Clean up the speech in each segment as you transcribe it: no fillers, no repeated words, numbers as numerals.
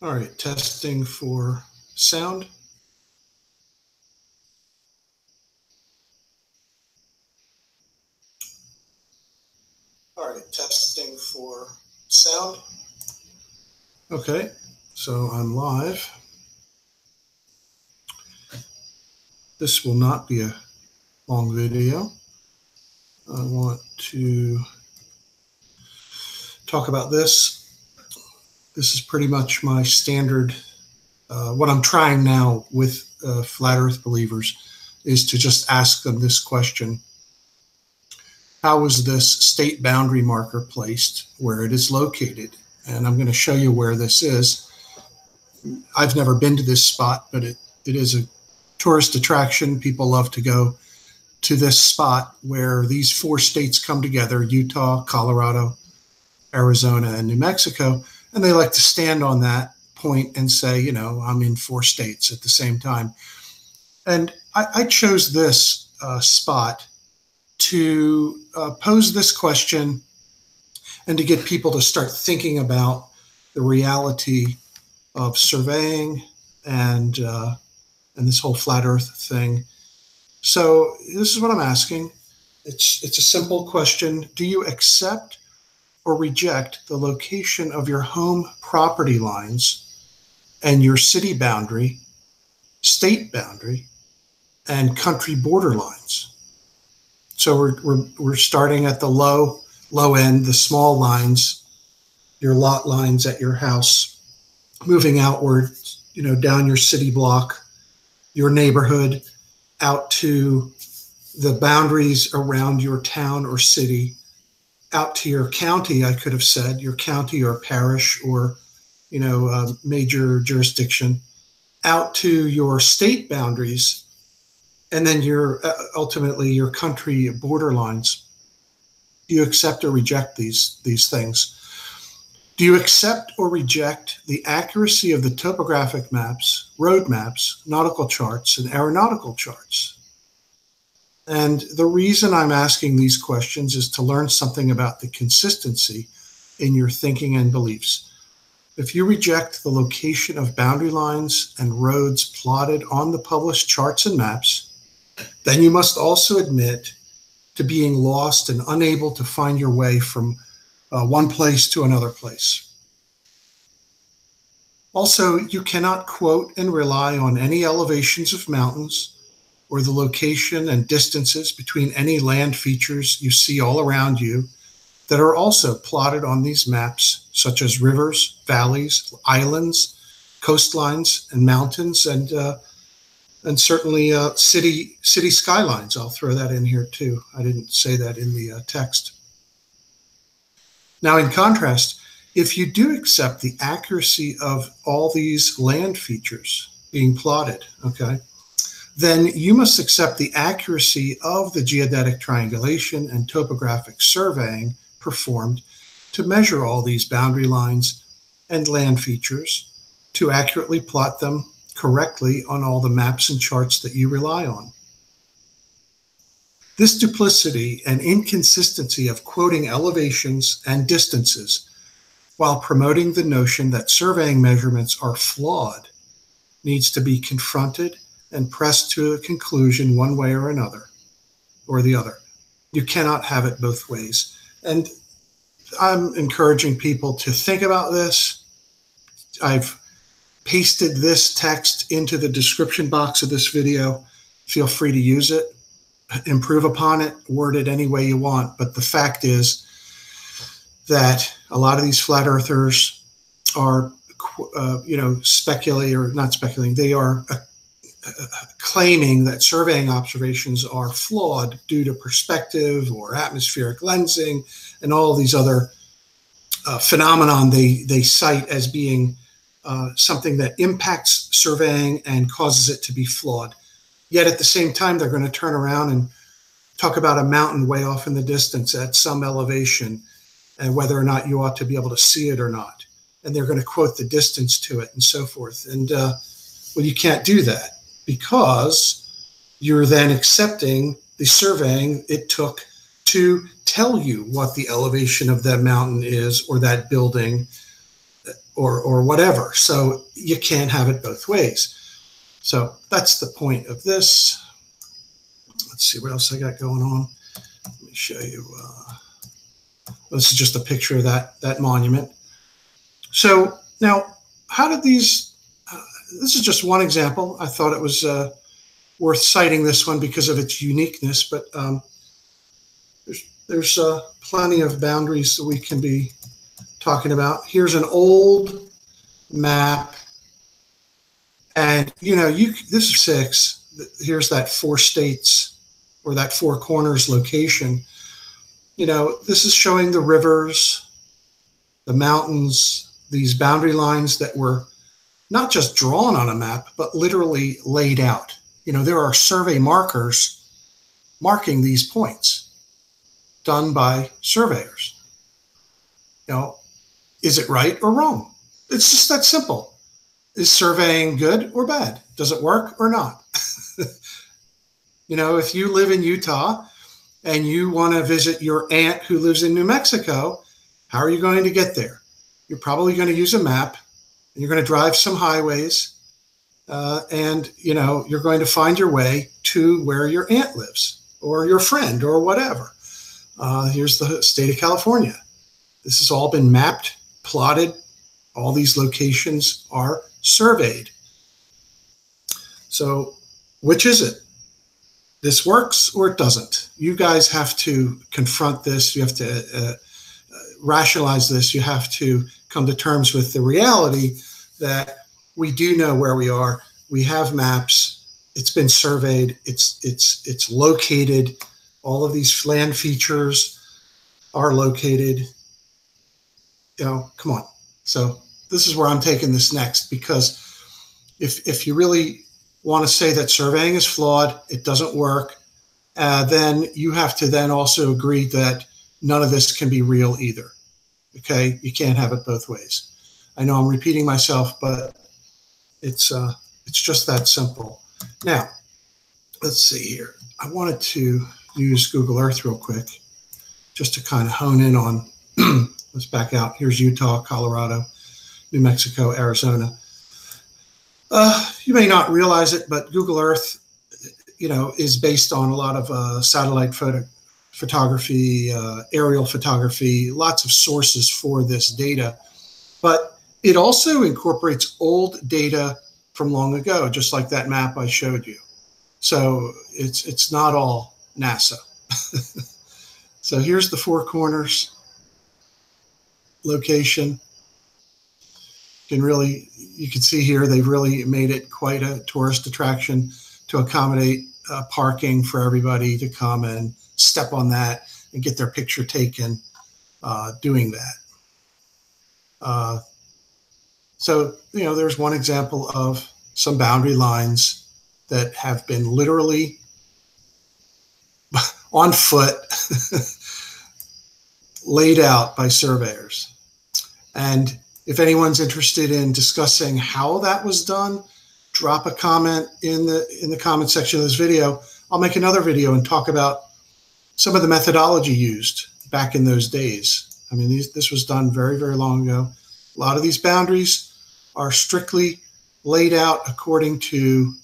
All right, testing for sound. All right, testing for sound. Okay, so I'm live. This will not be a long video. I want to talk about this. This is pretty much my standard. What I'm trying now with flat earth believers is to just ask them this question. How is this state boundary marker placed where it is located? And I'm going to show you where this is. I've never been to this spot, but it is a tourist attraction. People love to go to this spot where these four states come together: Utah, Colorado, Arizona, and New Mexico. And they like to stand on that point and say, you know, I'm in four states at the same time. And I chose this spot to pose this question and to get people to start thinking about the reality of surveying and this whole flat earth thing. So this is what I'm asking. It's a simple question. Do you accept or reject the location of your home property lines and your city boundary, state boundary, and country border lines? So we're starting at the low end, the small lines, your lot lines at your house, moving outward, you know, down your city block, your neighborhood, out to the boundaries around your town or city, out to your county. I could have said your county or parish or, you know, major jurisdiction, out to your state boundaries, and then your ultimately your country border lines. Do you accept or reject these things? Do you accept or reject the accuracy of the topographic maps, road maps, nautical charts, and aeronautical charts? And the reason I'm asking these questions is to learn something about the consistency in your thinking and beliefs. If you reject the location of boundary lines and roads plotted on the published charts and maps, then you must also admit to being lost and unable to find your way from one place to another place. Also, you cannot quote and rely on any elevations of mountains or the location and distances between any land features you see all around you that are also plotted on these maps, such as rivers, valleys, islands, coastlines, and mountains, and certainly city skylines. I'll throw that in here too. I didn't say that in the text. Now, in contrast, if you do accept the accuracy of all these land features being plotted, okay, then you must accept the accuracy of the geodetic triangulation and topographic surveying performed to measure all these boundary lines and land features, to accurately plot them correctly on all the maps and charts that you rely on. This duplicity and inconsistency of quoting elevations and distances while promoting the notion that surveying measurements are flawed needs to be confronted and pressed to a conclusion one way or another, or the other. You cannot have it both ways. And I'm encouraging people to think about this. I've pasted this text into the description box of this video. Feel free to use it, improve upon it, word it any way you want. But the fact is that a lot of these flat earthers are, speculating, or not speculating, they are claiming that surveying observations are flawed due to perspective or atmospheric lensing and all these other phenomenon they cite as being something that impacts surveying and causes it to be flawed. Yet at the same time, they're going to turn around and talk about a mountain way off in the distance at some elevation and whether or not you ought to be able to see it or not. And they're going to quote the distance to it and so forth. And well, you can't do that, because you're then accepting the surveying it took to tell you what the elevation of that mountain is, or that building, or whatever. So you can't have it both ways. So that's the point of this. Let's see what else I got going on. Let me show you. This is just a picture of that monument. So now, how did these, this is just one example. I thought it was worth citing this one because of its uniqueness, but there's plenty of boundaries that we can be talking about. Here's an old map, and this is 6. Here's that 4 states or that 4 corners location. This is showing the rivers, the mountains, these boundary lines that were not just drawn on a map, but literally laid out. There are survey markers marking these points done by surveyors. Is it right or wrong? It's just that simple. Is surveying good or bad? Does it work or not? If you live in Utah and you want to visit your aunt who lives in New Mexico, how are you going to get there? You're probably going to use a map, and you're going to drive some highways, and you're going to find your way to where your aunt lives or your friend or whatever. Here's the state of California. This has all been mapped, plotted. All these locations are surveyed. So which is it? This works or it doesn't. You guys have to confront this. You have to rationalize this. You have to come to terms with the reality that we do know where we are. We have maps. It's been surveyed. It's located. All of these land features are located. Come on. So this is where I'm taking this next, because if you really want to say that surveying is flawed, it doesn't work, then you have to then also agree that none of this can be real either. Okay, you can't have it both ways. I know I'm repeating myself, but it's just that simple. Now, let's see here. I wanted to use Google Earth real quick, just to kind of hone in on. Let's back out. Here's Utah, Colorado, New Mexico, Arizona. You may not realize it, but Google Earth, is based on a lot of satellite photography, aerial photography, lots of sources for this data. But it also incorporates old data from long ago, just like that map I showed you. So it's not all NASA. So here's the 4 corners location. You can see here they've really made it quite a tourist attraction to accommodate parking for everybody to come and step on that and get their picture taken doing that. So there's one example of some boundary lines that have been literally on foot laid out by surveyors. And if anyone's interested in discussing how that was done, drop a comment in the comment section of this video. I'll make another video and talk about some of the methodology used back in those days. I mean, this was done very, very long ago. A lot of these boundaries are strictly laid out according to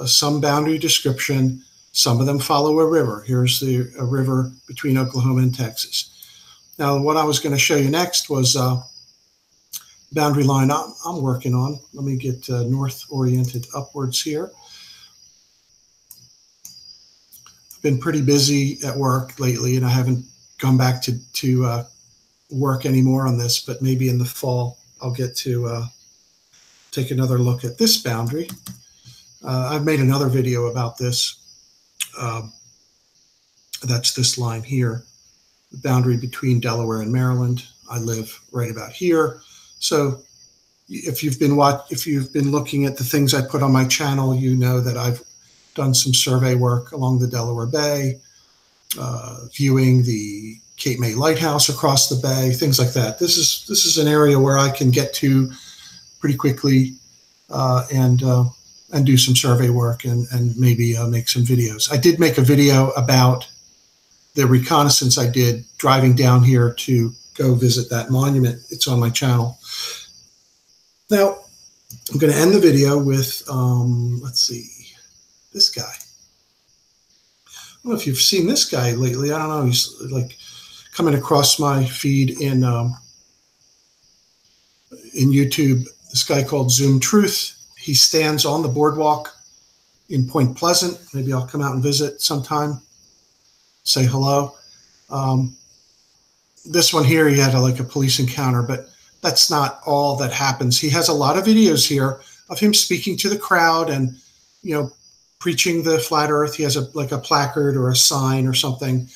some boundary description. Some of them follow a river. Here's a river between Oklahoma and Texas. Now, what I was going to show you next was boundary line I'm working on. Let me get north oriented upwards here. I've been pretty busy at work lately, and I haven't gone back to work anymore on this, but maybe in the fall I'll get to take another look at this boundary. I've made another video about this. That's this line here, the boundary between Delaware and Maryland. I live right about here. So if you've been looking at the things I put on my channel, you know that I've done some survey work along the Delaware Bay, viewing the Cape May Lighthouse across the bay, things like that. This is an area where I can get to pretty quickly and do some survey work and maybe make some videos. I did make a video about the reconnaissance I did driving down here to go visit that monument. It's on my channel. Now, I'm going to end the video with, let's see, this guy. I don't know if you've seen this guy lately. I don't know. He's like coming across my feed in YouTube. This guy called Zoom Truth. He stands on the boardwalk in Point Pleasant. Maybe I'll come out and visit sometime. Say hello. This one here, he had like a police encounter, but that's not all that happens. He has a lot of videos here of him speaking to the crowd and, you know, preaching the flat earth. He has like a placard or a sign or something.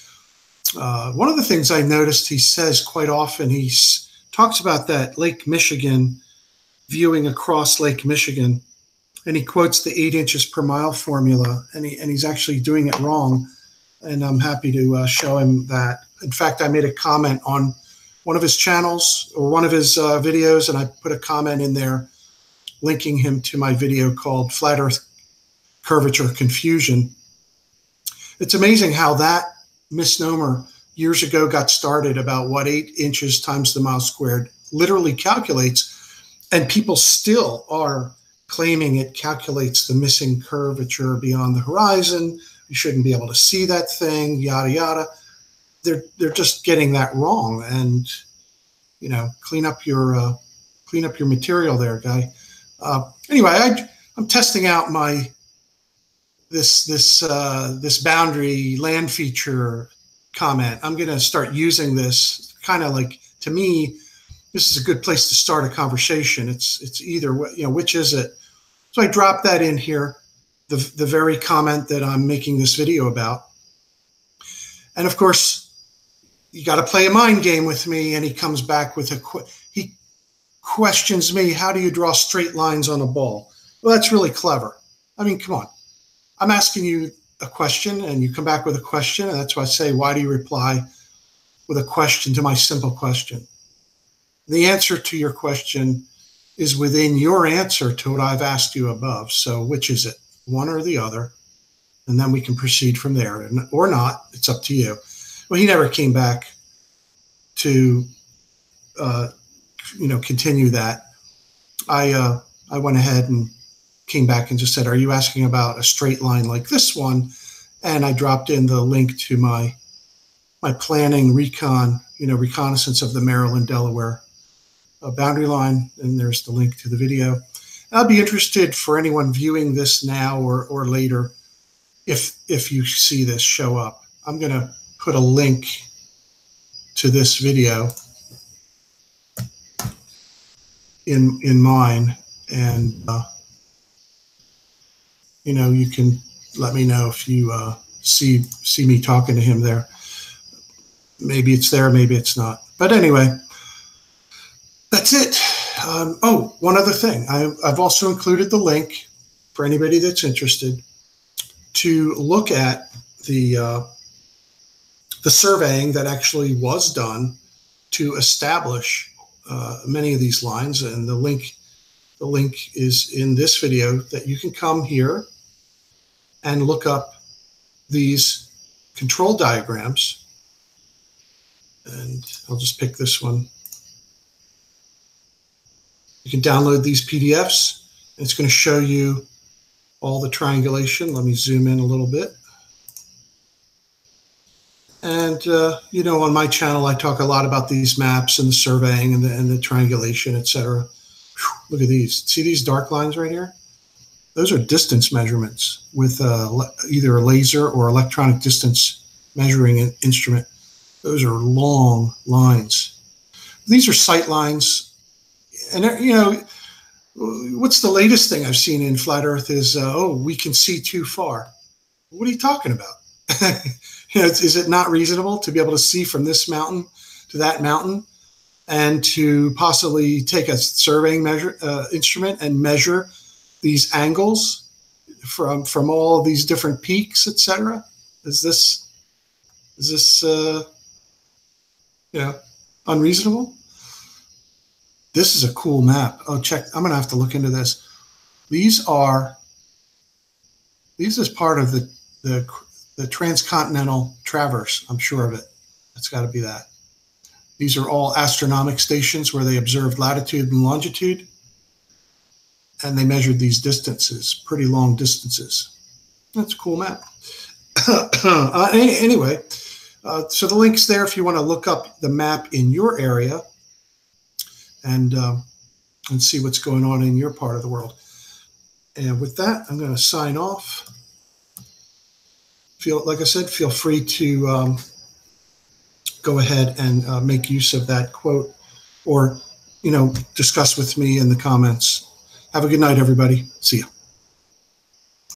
One of the things I noticed he says quite often, he talks about that Lake Michigan, viewing across Lake Michigan, and he quotes the 8 inches per mile formula, and he's actually doing it wrong. And I'm happy to show him that. In fact, I made a comment on one of his channels or one of his videos, and I put a comment in there linking him to my video called Flat Earth Curvature Confusion. It's amazing how that misnomer years ago got started about what 8 inches times the mile squared literally calculates, and people still are claiming it calculates the missing curvature beyond the horizon. You shouldn't be able to see that thing, yada yada. They're just getting that wrong, and you know, clean up your material there, guy. Anyway, I'm testing out my this boundary land feature comment. I'm going to start using this kind of like, to me, this is a good place to start a conversation. It's either, you know, which is it? So I dropped that in here, the very comment that I'm making this video about. And of course, you got to play a mind game with me. And he comes back with he questions me, how do you draw straight lines on a ball? Well, that's really clever. I mean, come on. I'm asking you a question and you come back with a question. And that's why I say, why do you reply with a question to my simple question? The answer to your question is within your answer to what I've asked you above. So which is it? One or the other? And then we can proceed from there, or not. It's up to you. Well, he never came back to, you know, continue that. I went ahead and came back and just said, are you asking about a straight line like this one? And I dropped in the link to my planning reconnaissance of the Maryland-Delaware boundary line. And there's the link to the video. I'll be interested for anyone viewing this now or later, if you see this show up. I'm going to put a link to this video in mine, and you know, you can let me know if you see me talking to him there. Maybe it's there, maybe it's not. But anyway, that's it. Oh, one other thing. I've also included the link for anybody that's interested to look at the surveying that actually was done to establish many of these lines. And the link is in this video, that you can come here and look up these control diagrams. And I'll just pick this one. You can download these PDFs. And it's going to show you all the triangulation. Let me zoom in a little bit. And, you know, on my channel, I talk a lot about these maps and the surveying and the triangulation, et cetera. Look at these. See these dark lines right here? Those are distance measurements with either a laser or electronic distance measuring instrument. Those are long lines. These are sight lines. And, you know, what's the latest thing I've seen in flat Earth is, oh, we can see too far. What are you talking about? You know, is it not reasonable to be able to see from this mountain to that mountain, and to possibly take a surveying instrument and measure these angles from all of these different peaks, etc.? Is this you know, unreasonable? This is a cool map. Oh, check. I'm going to have to look into this. These is part of the transcontinental traverse. I'm sure of it. That's got to be that. These are all astronomic stations where they observed latitude and longitude. and they measured these distances, pretty long distances. That's a cool map. Anyway, so the link's there if you want to look up the map in your area and see what's going on in your part of the world. And with that, I'm going to sign off. Like I said, feel free to go ahead and make use of that quote, or discuss with me in the comments. Have a good night, everybody. See ya.